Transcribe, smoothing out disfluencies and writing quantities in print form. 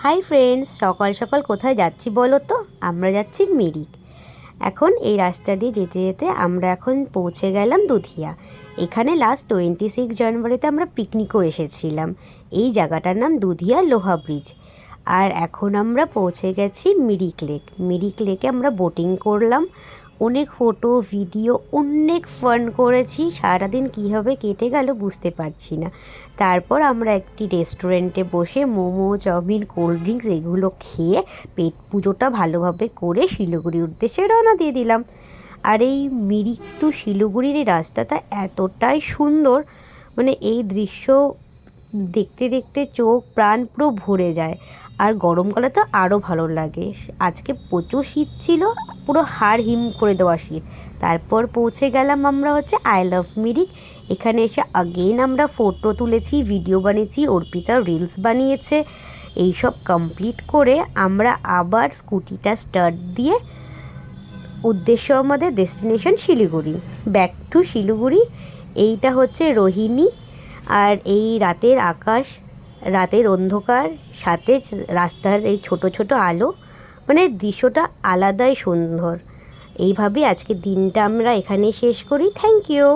Hi friends, সকাল সকাল কোথায় যাচ্ছি বলো তো? আমরা যাচ্ছি মিরিক। এখন এই রাস্তা দিয়ে যেতে যেতে আমরা এখন পৌঁছে গেলাম দুধিয়া। এখানে লাস্ট 26 জানুয়ারিতে আমরা পিকনিকও এসেছিলাম। এই জায়গাটার নাম দুধিয়া লোহা ব্রিজ। আর এখন আমরা পৌঁছে গেছি মিরিক লেক। মিরিক লেকে আমরা বোটিং করলাম, অনেক ফটো ভিডিও, অনেক ফান করেছি। সারাদিন কীভাবে কেটে গেল বুঝতে পারছি না। তারপর আমরা একটি রেস্টুরেন্টে বসে মোমো, চাউমিন, কোল্ড ড্রিঙ্কস এগুলো খেয়ে পেট পুজোটা ভালোভাবে করে শিলিগুড়ির উদ্দেশ্যে রওনা দিয়ে দিলাম। আর এই মিরিক টু শিলিগুড়ির এই রাস্তাটা এতটাই সুন্দর, মানে এই দৃশ্য দেখতে দেখতে চোখ প্রাণ পুরো ভরে যায়। আর গরমকালে তো আরও ভালো লাগে। আজকে প্রচুর শীত ছিল, পুরো হাড় হিম করে দেওয়া শীত। তারপর পৌঁছে গেলাম আমরা আই লাভ মিরিক। এখানে এসে আগেইন আমরা ফটো তুলেছি, ভিডিও বানিয়েছি, অর্পিতা রিলস বানিয়েছে। এইসব কমপ্লিট করে আমরা আবার স্কুটিটা স্টার্ট দিয়ে উদ্দেশ্য আমাদের destination Siliguri, back to Siliguri. এইটা রোহিণী। আর এই রাতের আকাশ, রাতের অন্ধকার, সাথে রাস্তার এই ছোট ছোট আলো, মানে দৃশ্যটা আলাদাই সুন্দর। এইভাবে আজকের দিনটা আমরা এখানে শেষ করি। Thank you.